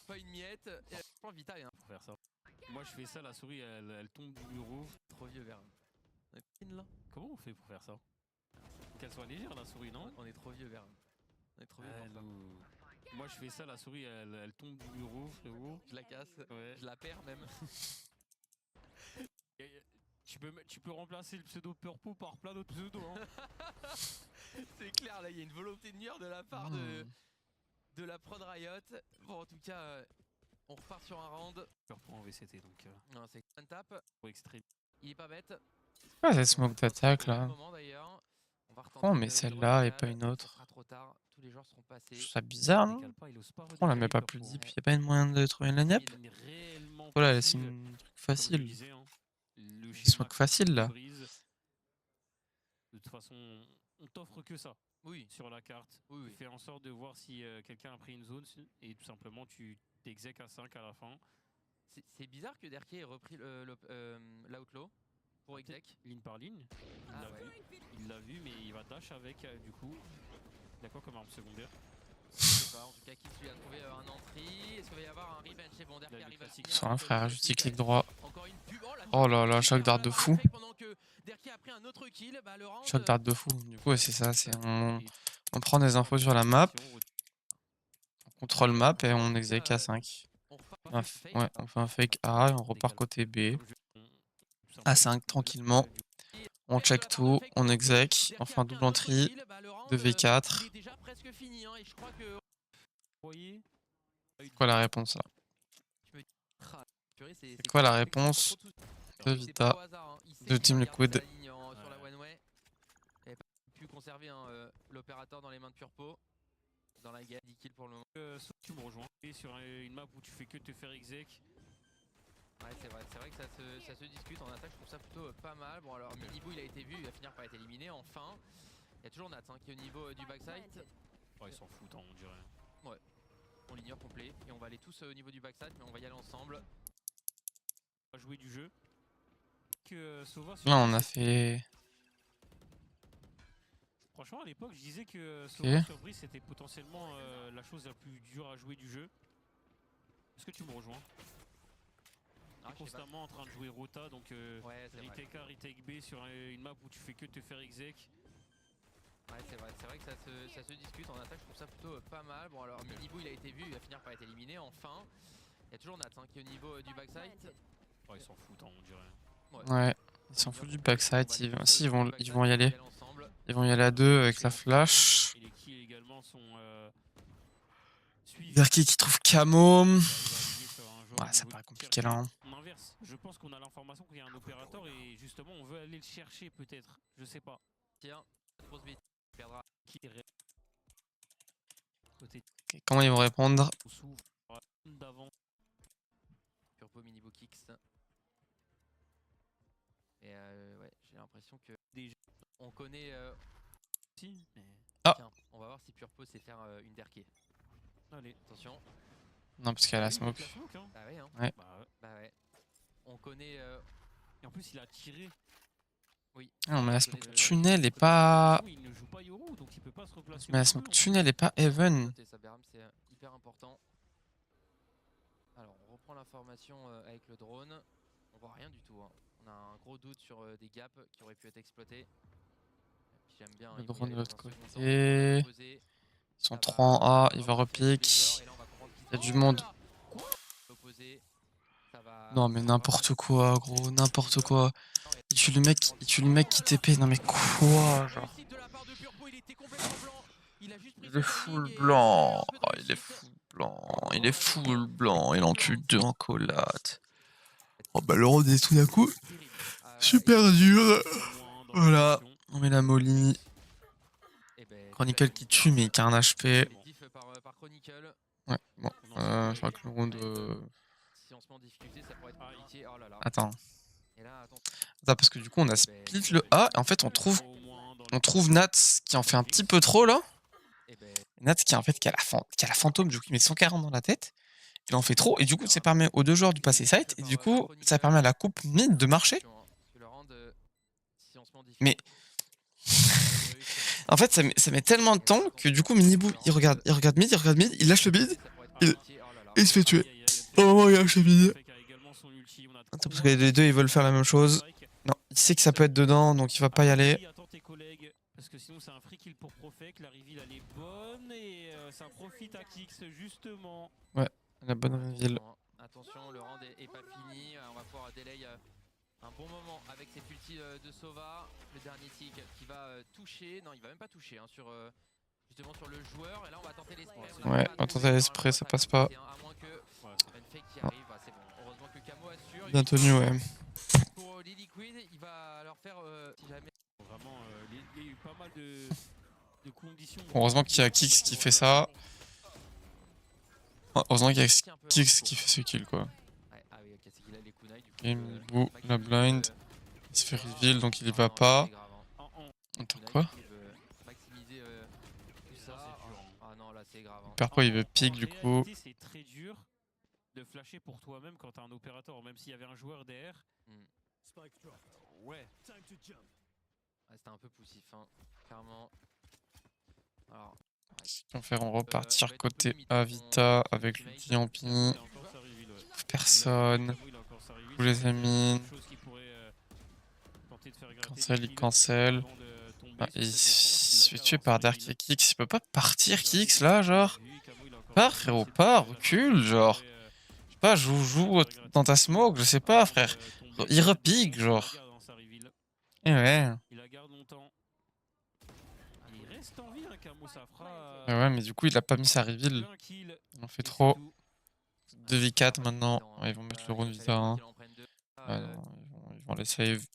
Pas une miette. Et je pense Vita est pour faire ça. Moi je fais ça, la souris elle tombe du bureau. trop vieux vers. On est pin, là. Comment on fait pour faire ça? Faut qu'elle soit légère la souris, non? On est trop vieux vers. On est trop vieux pour ça. Moi je fais ça, la souris elle tombe du bureau, frérot. Je la casse, Ouais. je la perds même. Tu peux remplacer le pseudo Purpo par plein d'autres pseudos. Hein. C'est clair, là il y a une volonté de nuire de la part de la prod Riot. Bon, en tout cas, on repart sur un round. Purpo en VCT donc. Non, c'est un tap. Pour extrême. Il est pas bête. Ah cette smoke d'attaque Au même là. moment, d'ailleurs. On va retenter Pourquoi on met une celle-là et recalade. pas une Ça autre? sera trop tard. Tous les joueurs seront Je passés. trouve ça bizarre non? Décale pas, il ose pas Pourquoi on la met redécaler, pas plus Purpo. deep? Y'a pas une moyen de trouver une line-up? Il est réellement Voilà, c'est facile, une truc comme je facile. disais, hein. Le Une schéma smoke facile là. brise. De toute façon, on t'offre que ça Oui, sur la carte. oui, Tu oui. fais en sorte de voir si quelqu'un a pris une zone et tout simplement tu t'exèques à 5 à la fin. C'est bizarre que Derkier ait repris l'outlaw pour exec. Ligne par ligne. Il Ah l'a ouais. vu. Il l'a vu, mais il va dash avec du coup. Il a quoi comme arme secondaire? Je sais pas, en tout cas, qui lui a trouvé un entry. Est-ce qu'il va y avoir un revenge chez Bonder Il a qui le arrive à classique. finir Sur un avec frère, le juste il classique. clique droit. Encore une pub. Oh là là, super choc d'art kill, de avoir fou. un fake pendant que Derkier a pris un autre kill. Bah, le round, Choc d'art de fou. Du coup, ouais, c'est ça. C'est Et on prend des infos sur la map, on contrôle map et on en tout exec cas, à 5. on repart On sur fait, fake. ouais, on fait un fake A et on repart côté B. À 5 tranquillement. On check tout, on exec, on fait un double entry, 2v4. Il est déjà presque fini, hein, et je crois que. voyez. C'est quoi la réponse là? Ah, purée, C'est quoi la réponse de Vita de Team Liquid? Sur la one way. Il n'avait pas pu conserver l'opérateur dans les mains de Purpo. Dans la game, 10 kills pour le moment. Tu me rejoins. Et sur une map où tu fais que te faire exec. Ouais, c'est vrai que ça se discute en attaque, je trouve ça plutôt pas mal. Bon, alors Miniboo il a été vu, il va finir par être éliminé. Enfin, il y a toujours Nats qui est au niveau du backside. Oh, ils s'en foutent, hein, on dirait. On l'ignore complet et on va aller tous au niveau du backside, mais on va y aller ensemble. On va jouer du jeu. Que Sova Là, on a fait. Franchement, à l'époque, je disais que Sova Ok. sur Breeze c'était potentiellement la chose la plus dure à jouer du jeu. Est-ce que tu me rejoins? Ah, je sais pas. Constamment en train de jouer Rota, donc Ouais, c'est vrai. retake A, retake B sur une map où tu fais que te faire exec. Ouais, c'est vrai que ça se discute en attaque, je trouve ça plutôt pas mal. Bon, alors Miniboo il a été vu, il va finir par être éliminé. Enfin, il y a toujours Nats qui est au niveau du backside. Oh, ils s'en foutent, hein, on dirait. Ouais, ils s'en foutent du backside. Si, ils vont y aller. Ensemble. Ils vont y aller à 2 avec la flash. Et les kills également sont suivis. Derki qui trouve Camo. Ouais, ça paraît compliqué là. Hein. On inverse. Je pense qu'on a l'information qu'il y a un opérateur et justement on veut aller le chercher peut-être. Je sais pas. Tiens, grosse bêtise, il perdra. Qui est côté Ok, comment ils vont répondre? sous d'avant. Purpo Minibo Kicks. Et ouais, j'ai l'impression que Déjà. on connaît. Si, mais... Ah. Tiens, on va voir si Purpo sait faire une derké. Allez. Attention. Non, parce qu'il y a la Oui, smoke. la smoke, hein. Bah ouais, hein. Ouais. Bah ouais. On connaît. Et en plus il a tiré. Oui. Ah non, mais la on smoke connaît tunnel est pas. Il ne joue pas Yoru donc il peut pas se replacer. Mais la non smoke plus, tunnel est pas even. Noter ça, Berham, c'est hyper important. Alors, on reprend l'information avec le drone. On voit rien du tout. Hein. On a un gros doute sur des gaps qui auraient pu être exploités. J'aime bien. Le ils vont y drone de aller l'autre dans un second temps. côté. Opposé, Ils sont ça 3 en A, il va vraiment faire une repique. et là, on va comprendre qu'ils Il y a sont- du Oh monde. là là. Opposé, ça va- Non, mais ça va n'importe vraiment quoi, gros, n'importe quoi. Il tue le mec qui TP. Non, mais quoi, genre. Réussite de la part de Purpo, il était complètement blanc. Il a juste pris Il son est timing full et blanc. un peu de Oh, il est réussite. full blanc. Il est full blanc. Il en tue 2 en collate. Oh, bah, le round est tout d'un coup Terrible. super dur. Dans Voilà. l'action. On met la molly. Et ben, Chronicle qui tue, mais qui a un HP. diff par Chronicle. Ouais, bon. Je crois que le round. Si on se met en difficulté, ça pourrait être compliqué. Oh là là. Attends. Et là, attention. Attends, parce que du coup, on a split le A. Et en fait, on trouve Nat qui en fait un petit peu trop là. Et ben, Nat qui, en fait, qui a la fantôme, du coup, il met 140 dans la tête. Il en fait trop. Et du coup, ça permet aux deux joueurs de passer site. Et du coup, ça permet à la coupe mid de marcher. attention, hein, parce que le round, si on se met en Mais difficulté, en fait, ça met tellement de temps que du coup, Miniboo, il regarde mid, il lâche le bid, il se fait tuer. Au moment où il lâche le bid. Attends, parce que les deux, ils veulent faire la même chose. Non, il sait que ça peut être dedans, donc il va pas y aller. Attends tes collègues, parce que sinon c'est un free kill pour Profec. La reveal elle est bonne et ça profite à Kix justement. Ouais, la bonne reveal. Attention, le round est pas fini. On va pouvoir delay un bon moment avec cette ulti de Sova. Le dernier tick qui va toucher. Non, il va même pas toucher hein, justement sur le joueur. Et là, on va tenter l'esprit. Ouais, on va tenter l'esprit, ça passe pas. À moins que une fake qui arrive, bah, c'est bon. Heureusement que Camo assure. Bien tenu, ouais. Pour Liquid, il va leur faire si jamais. Vraiment, il y a eu pas mal de conditions. Heureusement qu'il y a Kix qui fait ça. Heureusement qu'il y a Kix qui fait ce kill, quoi. Ouais, ah oui, ok, c'est qu'il a les kunai, du coup. Et Miniboo, la blind. Il se fait reveal, donc il y va pas. Attends, quoi? Maximiser tout ça. Ah non, là c'est grave. Hein. Purpo, il veut pick, du coup. C'est très dur de flasher pour toi-même quand t'as un opérateur, même s'il y avait un joueur derrière. Ouais. C'était un peu poussif, hein, clairement. Alors, On repartir côté Avita avec le Diampi. Personne. Tous les amis. Cancel, il cancel. Ah, il se fait tuer par Dark et Kix. Il peut pas partir, Kix, là, genre. Pars, frérot, pars, recule, genre. Je sais pas, joue dans ta smoke, je sais pas, frère. Il repique, genre. Et ouais. Il la garde longtemps. Il reste en vie, hein, Camo, ça fera. Ouais, mais du coup, il a pas mis sa reveal. Il en fait trop. 2v4 maintenant. Ouais, ils vont mettre le round Vita 1. Ouais, non, ils vont les save.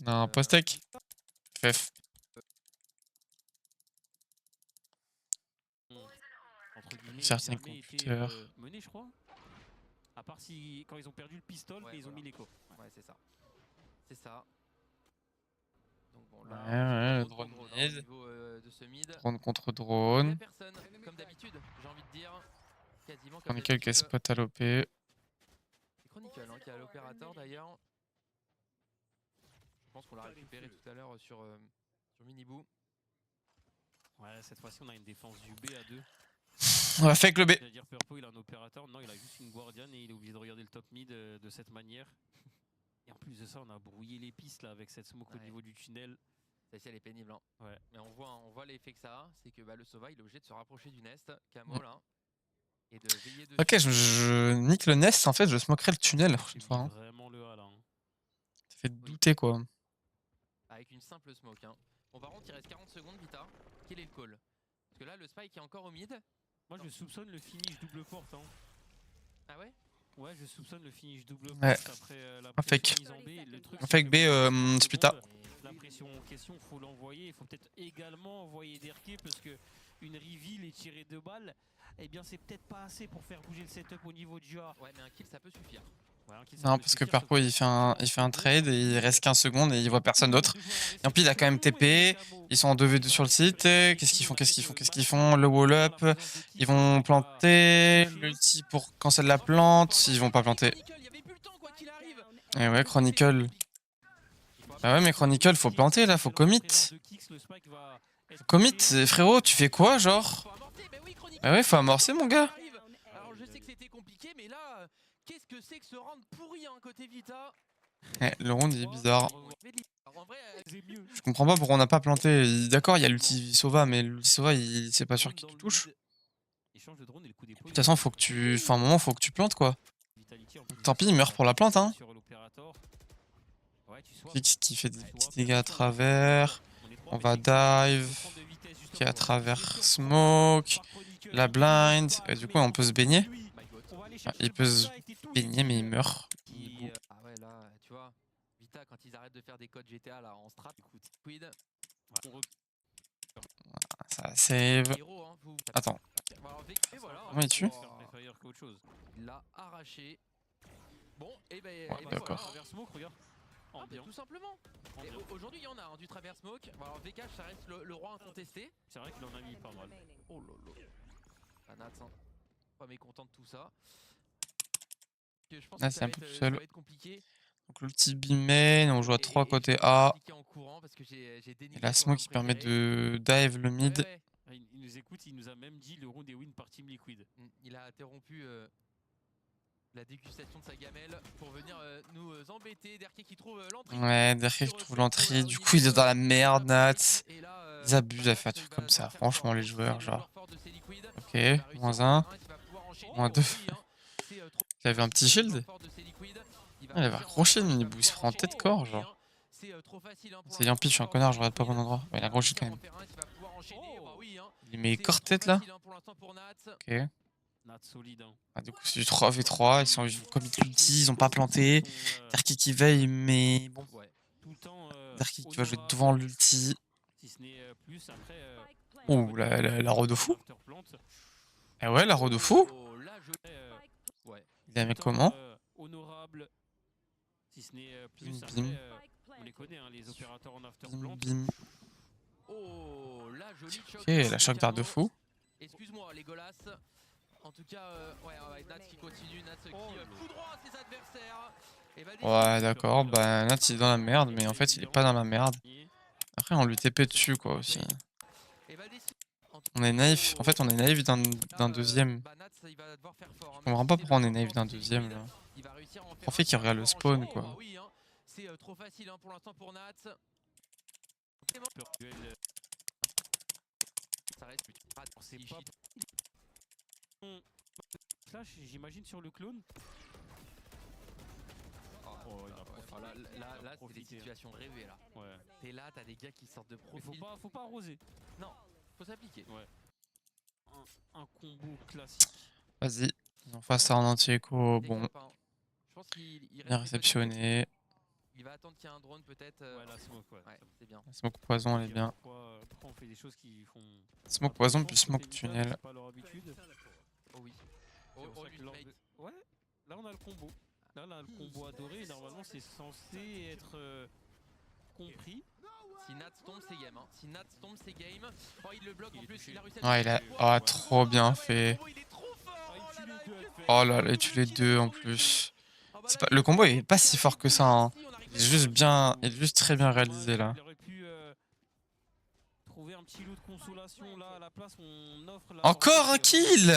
Non, post-tech. FF. Certains computers. Mené, je crois. À part si quand ils ont perdu le pistol, Ouais, mais ils ont voilà. mis l'écho. Ouais, c'est ça. C'est ça. Donc bon, Ouais, là, le drone mid. au niveau de ce mid. Drone contre Il y a drone. personne, comme d'habitude, j'ai envie de dire. Quasiment comme Chronicle qui est d'habitude. spot à l'OP. C'est Chronicle hein, qui a l'opérateur d'ailleurs. Je pense qu'on l'a récupéré tout à l'heure sur Miniboo. Ouais, cette fois-ci, on a une défense du B à 2. On va fake le B. C'est-à-dire Purpo, il a un opérateur. Non, il a juste une Guardian et il est obligé de regarder le top mid de cette manière. Et en plus de ça, on a brouillé les pistes là avec cette smoke au niveau du tunnel. Celle-ci elle est pénible. Hein. Ouais. Mais on voit l'effet que ça a. C'est que bah, le Sova il est obligé de se rapprocher du nest. Camo là. Et de veiller dessus. Ok, je nique le nest. En fait, je smokerai le tunnel la prochaine fois. Hein. Vraiment le A là. Hein. Ça fait douter quoi. Avec une simple smoke. Hein. Bon, par contre, il reste 40 secondes, Vita. Quel est le call? Parce que là, le spike est encore au mid. Moi, je soupçonne le finish double porte. Hein. Ah ouais? Ouais, je soupçonne le finish double Ouais. porte après la Un fake. pression mise en B. Le truc, Un c'est fake que B, pour le Splita. drone, la pression en question, il faut l'envoyer. Il faut peut-être également envoyer Derke parce que une reveal et tirer 2 balles, eh bien, c'est peut-être pas assez pour faire bouger le setup au niveau du A. Ouais, mais un kill, ça peut suffire. Ouais, un kill, ça Non, peut parce que suffire, Purpo il fait un trade et il reste 15 secondes et il voit personne d'autre. Et en plus il a quand même TP, ils sont en 2v2 sur le site. Qu'est-ce qu'ils font? Le wall up, ils vont planter, l'ulti pour cancel la plante, ils vont pas planter. Et ouais, Chronicle. Bah ouais, mais Chronicle, faut planter là, faut commit. Faut commit, frérot, tu fais quoi genre? Bah ouais, faut amorcer mon gars. Alors je sais que c'était compliqué, mais là, qu'est-ce que c'est que ce round pourri hein, côté Vita? Le round il est bizarre. En vrai, Je comprends pas pourquoi on n'a pas planté. D'accord, il y a l'ulti Sova, mais l'ulti Sova, c'est pas sûr qu'il te touche. De toute façon, faut que tu. Enfin, à un moment, faut que tu plantes quoi. Tant pis, il meurt pour la plante, hein. Kix qui fait des petits dégâts à travers. On va dive. Qui à travers smoke. La blind. Et du coup, on peut se baigner. Ah, il peut se baigner, mais il meurt. ah ouais, là, tu vois, Vita, quand ils arrêtent de faire des codes GTA là en strat, écoute, Quid. Ça save. Héros, hein, vous. Attends. Voilà, Comment il tue? Il l'a arraché. Bon, et ben, Ouais, d'accord. tout simplement. Aujourd'hui, il y en a hein, du travers smoke. Alors, VK, ça reste le roi incontesté. C'est vrai qu'il en a mis pas mal. Oh lolo. Nats, hein. Pas mécontent de tout ça. Je pense Là, que c'est ça un va, peu être, tout ça seul. va être compliqué. Donc l'ulti B main, on joue à 3 côté je vais A. expliquer en courant parce que j'ai Et dénigré la son smoke arme qui permet préférée. de dive le mid. Ouais. Il nous écoute, il nous a même dit le round est win par Team Liquid. Il a interrompu la dégustation de sa gamelle pour venir nous embêter. Derke qui trouve l'entrée. Ouais, derrière qui trouve l'entrée. Du coup, il est dans la merde, Nats. Ils abusent à faire des trucs comme ça. Franchement, les joueurs, genre. Ok, -1. -2. Il avait un petit shield. Il avait un gros shield, mais il se prend en tête corps, genre. C'est Yampi, je suis un connard, je regarde pas au bon endroit. Ouais, il a un gros shield quand même. Il met corps tête là. Ok. Nat solide. Hein. Ah, du coup, c'est du 3v3. Ils sont comme l'ulti, ils ont pas planté. Derki qui veille, mais bon. Derki qui va jouer devant l'ulti. Si ce n'est plus après. Oh, la roue de fou. Eh ouais, la roue de fou. Il a mis comment? Honorable. Si ce n'est plus Bim, après. bim. On les connaît, hein, les opérateurs en Bim, afterplant. bim. Oh, la jolie choc. Ok, la choc d'art de fou. Excuse-moi, les Golas. En tout cas, ouais, Nats qui continue, Nats qui coup droit à ses adversaires. Ouais, d'accord, bah Nat il est dans la merde, mais en fait il est pas dans la merde. Après on lui TP dessus quoi aussi. On est naïf, en fait on est naïf d'un deuxième. Je comprends pas pourquoi on est naïf d'un deuxième là. Profit qui regarde le spawn quoi. C'est trop facile pour l'instant pour Nats. Ça reste c'est pas... Flash, j'imagine sur le clone. Là c'est des situations rêvées là. Ouais. T'es là, t'as des gars qui sortent de profil. Faut pas arroser. Non, faut s'appliquer. Ouais. Un combo classique. Vas-y, on fasse ça en anti-écho, bon. Je pense qu'il Bien réceptionné. Il va attendre qu'il y ait un drone peut-être. Ouais, la smoke, ouais. C'est bien. La smoke poison elle est bien. Pourquoi on fait des choses qui font... Smoke poison puis smoke tunnel. C'est pas leur habitude. Oh oui. Ouais, là on a le combo. Là on a le combo adoré. Normalement c'est censé être compris. Si Nats tombe, c'est game. Hein. Si Nats tombe, c'est game. Oh, il le bloque en plus. Il a réussi Ouais, il a... Oh, trop bien fait. Oh là là, il tue les deux en plus. Pas... Le combo est pas si fort que ça. Hein. Il est juste très bien réalisé là. Un petit lot de consolation là à la place on offre la encore un kill.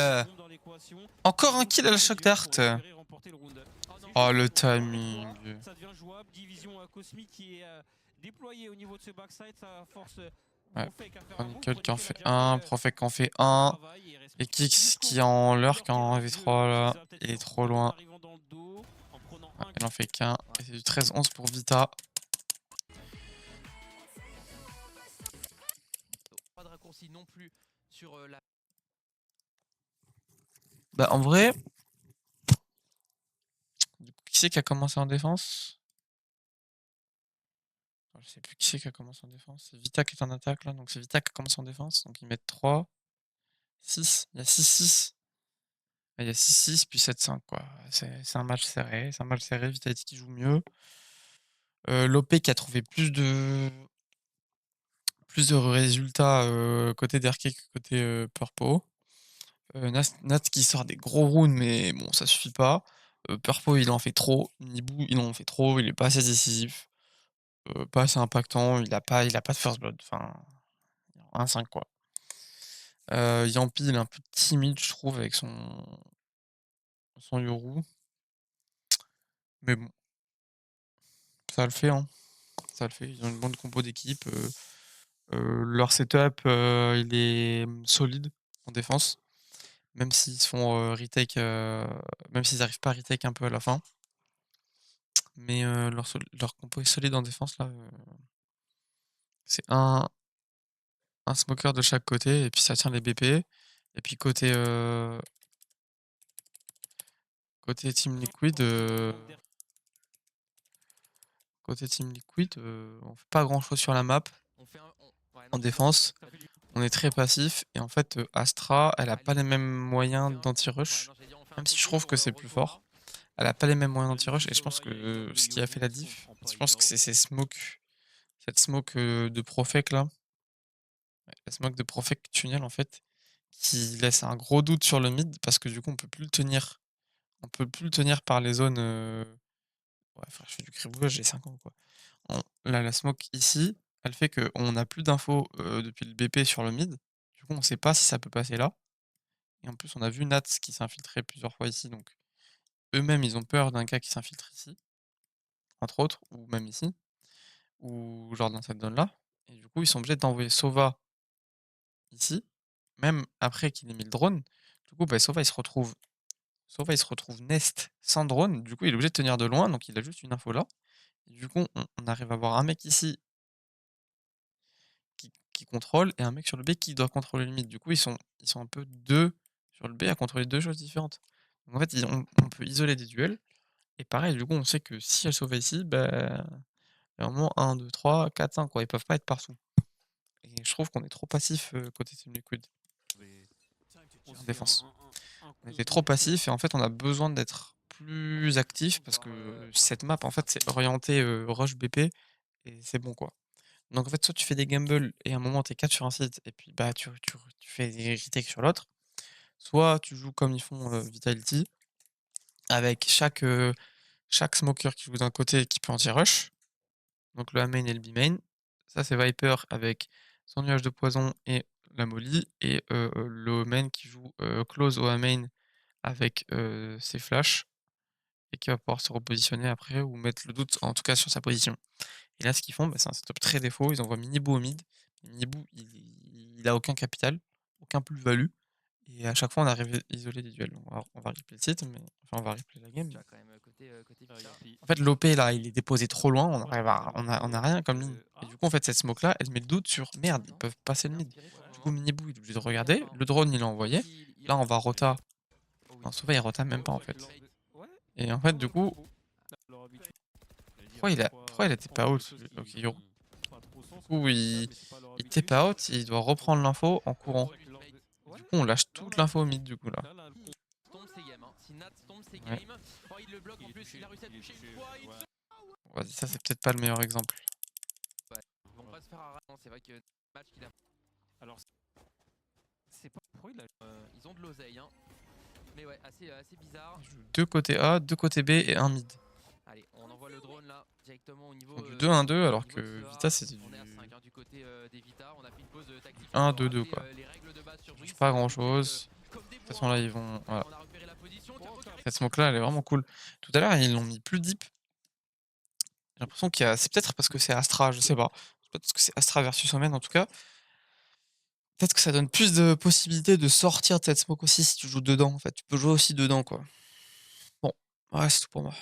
Encore un kill à la choc d'art. Oh le timing. Ça devient jouable. Division cosmique qui est déployée au niveau de ce backside, ça force ouais. Chronicle qui en fait un, Profec qui en fait un. Et Kix qui est en lurk en V3 là. Il est trop loin. Il en fait qu'un. Et c'est du 13-11 pour Vita. non plus sur la. Bah, en vrai, du coup, qui c'est qui a commencé en défense? Je sais plus qui c'est qui a commencé en défense. C'est Vita qui est en attaque là, donc c'est Vita qui a commencé en défense. Donc ils mettent 3, 6. Il y a 6-6. Il y a 6-6 puis 7-5 quoi. C'est un match serré. C'est un match serré. Vitality qui joue mieux. L'OP qui a trouvé plus de résultats côté DRK que côté Purpo. Nat qui sort des gros rounds, mais bon, ça suffit pas. Purpo, il en fait trop. Nibou, il en fait trop. Il est pas assez décisif. Pas assez impactant. Il a pas de first blood. Enfin, 1-5 quoi. Yampi, il est un peu timide, je trouve, avec son Yoru. Mais bon, ça le fait, hein. Ça le fait. Ils ont une bonne compo d'équipe. Leur setup, il est solide en défense. Même s'ils se font retake, même s'ils arrivent pas à retake un peu à la fin. Mais leur compo est solide en défense là. C'est un smoker de chaque côté et puis ça tient les BP. Et puis côté Team Liquid, on fait pas grand chose sur la map en défense. On est très passif et en fait Astra, elle a pas les mêmes moyens d'anti-rush. Même si je trouve que c'est plus fort, elle a pas les mêmes moyens d'anti-rush et je pense que ce qui a fait la diff, je pense que c'est cette smoke de Profec là. Ouais, la smoke de Profec tunnel en fait, qui laisse un gros doute sur le mid parce que du coup on peut plus le tenir. On peut plus le tenir par les zones. Ouais, enfin, je fais du cribouillage, j'ai 5 ans quoi. Là, la smoke ici, elle fait qu'on n'a plus d'infos depuis le BP sur le mid. Du coup, on sait pas si ça peut passer là. Et en plus, on a vu Nats qui s'est infiltré plusieurs fois ici, donc eux-mêmes, ils ont peur d'un gars qui s'infiltre ici, entre autres, ou même ici, ou genre dans cette zone-là. Et du coup, ils sont obligés d'envoyer Sova ici, même après qu'il ait mis le drone. Du coup, bah, Sova, il se retrouve Nest sans drone. Du coup, il est obligé de tenir de loin, donc il a juste une info là. Et du coup, on arrive à avoir un mec ici qui contrôle et un mec sur le B qui doit contrôler le mid. Du coup, ils sont un peu deux sur le B à contrôler deux choses différentes. Donc en fait, on peut isoler des duels. Et pareil, du coup, on sait que si elle sauve ici, bah, il y a un moment 1, 2, 3, 4, 5, quoi. Ils peuvent pas être partout. Et je trouve qu'on est trop passif côté Team Liquid en défense. On était trop passif et en fait, on a besoin d'être plus actif parce que cette map, en fait, c'est orienté rush BP et c'est bon, quoi. Donc en fait, soit tu fais des gambles et à un moment t'es 4 sur un site et puis bah tu fais des retakes sur l'autre, soit tu joues comme ils font Vitality, avec chaque smoker qui joue d'un côté qui peut anti-rush, donc le A main et le B main. Ça c'est Viper avec son nuage de poison et la molly, et le main qui joue close au A main avec ses flashs et qui va pouvoir se repositionner après ou mettre le doute en tout cas sur sa position. Et là, ce qu'ils font, bah, c'est un setup très défaut. Ils envoient Miniboo au mid. Miniboo, il a aucun capital, aucun plus-value. Et à chaque fois, on arrive à isoler des duels. On va replay le site, mais enfin, on va replay la game. Tu as quand même côté Vita. En fait, l'OP là, il est déposé trop loin. On a rien comme ligne. Et du coup, en fait, cette smoke là, elle met le doute sur merde, ils peuvent passer le mid. Du coup, Miniboo, il est obligé de regarder. Le drone, il l'a envoyé. Là, on va rota. Non, Sauva, il rota même pas en fait. Et en fait, du coup, pourquoi il a TP out Ok, Yoru. Du coup, il TP out, il doit reprendre l'info en courant. Du coup, on lâche toute l'info au mid, du coup, là. Tombe ses games, hein. Si Nat tombe ses Ouais. games, oh, il le bloque en plus, il a réussi à toucher une fois. Vas-y, ça, c'est peut-être pas le meilleur exemple. Ils vont pas se faire arracher. C'est vrai que match qu'il a. Alors, c'est pas pourquoi ils ont de l'oseille, hein. Mais ouais, assez bizarre. Il joue 2 côté A, 2 côté B et un mid. Allez, on envoie le drone là directement au niveau. Donc du 2-1-2, alors niveau que de CEA. Vita, c'était du On est à 5 hein, du côté des Vita. On a fait une pause tactique. 1-2-2, quoi. Les règles de base sur Ça change Breeze, pas c'est grand-chose. comme De des toute façon, là, ils vont... Voilà. On a repéré la position. Cette smoke-là, elle est vraiment cool. Tout à l'heure, ils l'ont mis plus deep. J'ai l'impression qu'il y a... C'est peut-être parce que c'est Astra, je sais pas. C'est peut-être parce que c'est Astra versus Omen, en tout cas. Peut-être que ça donne plus de possibilités de sortir de cette smoke aussi si tu joues dedans, en fait. Tu peux jouer aussi dedans, quoi. Bon, ouais, c'est tout pour moi.